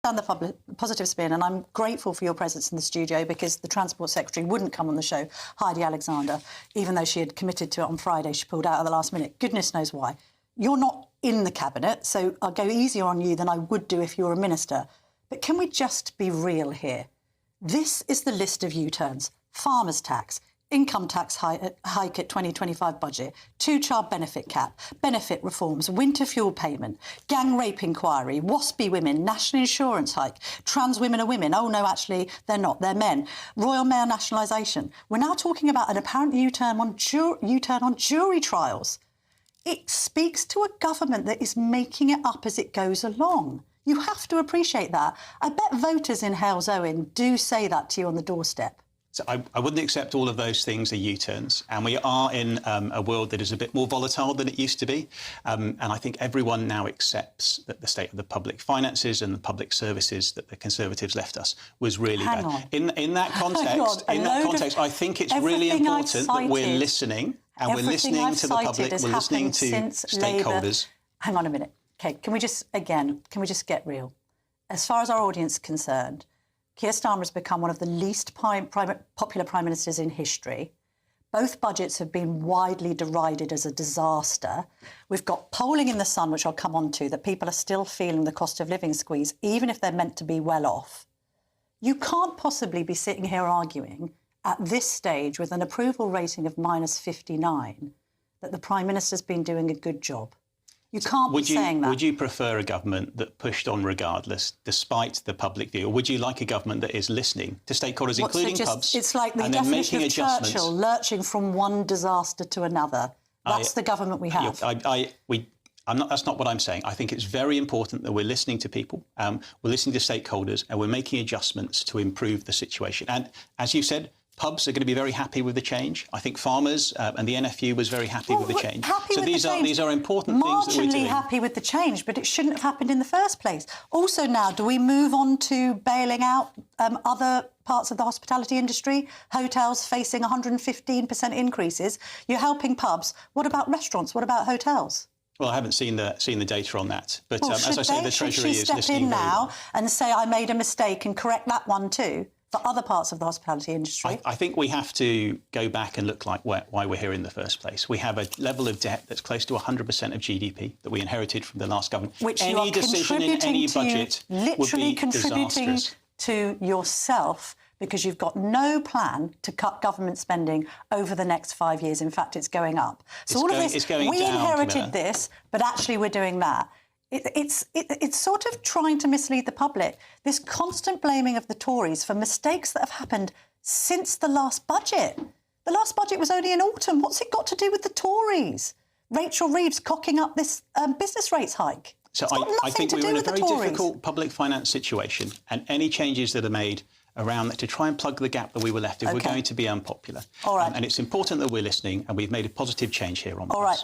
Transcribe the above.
understand the positive spin, and I'm grateful for your presence in the studio because the Transport Secretary wouldn't come on the show, Heidi Alexander, even though she had committed to it on Friday. She pulled out at the last minute. Goodness knows why. You're not in the Cabinet, so I'll go easier on you than I would do if you were a minister. But can we just be real here? This is the list of U-turns. Farmers' tax, income tax hike at 2025 budget, two-child benefit cap, benefit reforms, winter fuel payment, gang rape inquiry, WASPy women, national insurance hike, trans women are women. Oh, no, actually, they're not. They're men. Royal Mail nationalisation. We're now talking about an apparent U-turn on jury trials. It speaks to a government that is making it up as it goes along. You have to appreciate that. I bet voters in Hales Owen do say that to you on the doorstep. So I wouldn't accept all of those things are U-turns. And we are in a world that is a bit more volatile than it used to be. And I think everyone now accepts that the state of the public finances and the public services that the Conservatives left us was really bad. In that context, I think it's really important that we're listening and we're listening to the public, we're listening to stakeholders. Hang on a minute. OK, can we just get real? As far as our audience is concerned, Keir Starmer has become one of the least popular Prime Ministers in history. Both budgets have been widely derided as a disaster. We've got polling in The Sun, which I'll come on to, that people are still feeling the cost of living squeeze, even if they're meant to be well off. You can't possibly be sitting here arguing at this stage with an approval rating of -59 that the Prime Minister's been doing a good job. You can't be saying that. Would you prefer a government that pushed on regardless, despite the public view? Or would you like a government that is listening to stakeholders, including pubs, it's like the definition of Churchill, lurching from one disaster to another. That's the government we have. That's not what I'm saying. I think it's very important that we're listening to people, we're listening to stakeholders, and we're making adjustments to improve the situation. And as you said, pubs are going to be very happy with the change. I think farmers and the NFU was very happy with the change. So these are important things that we're doing. Marginally happy with the change, but it shouldn't have happened in the first place. Also now, do we move on to bailing out other parts of the hospitality industry? Hotels facing 115% increases. You're helping pubs. What about restaurants? What about hotels? Well, I haven't seen the data on that. But as I say, the Treasury is listening very well. Should she step in now and say, I made a mistake and correct that one too? For other parts of the hospitality industry? I think we have to go back and look like why we're here in the first place. We have a level of debt that's close to 100% of GDP that we inherited from the last government. Which any decision in any budget would be contributing to yourself because you've got no plan to cut government spending over the next 5 years. In fact, it's going up. So all of this, we inherited this, but actually we're doing that. It's sort of trying to mislead the public. This constant blaming of the Tories for mistakes that have happened since the last budget. The last budget was only in autumn. What's it got to do with the Tories? Rachel Reeves cocking up this business rates hike. So I think we're in a very difficult public finance situation, and any changes that are made around that to try and plug the gap that we were left with, we're going to be unpopular. All right. And it's important that we're listening, and we've made a positive change here on this. All right.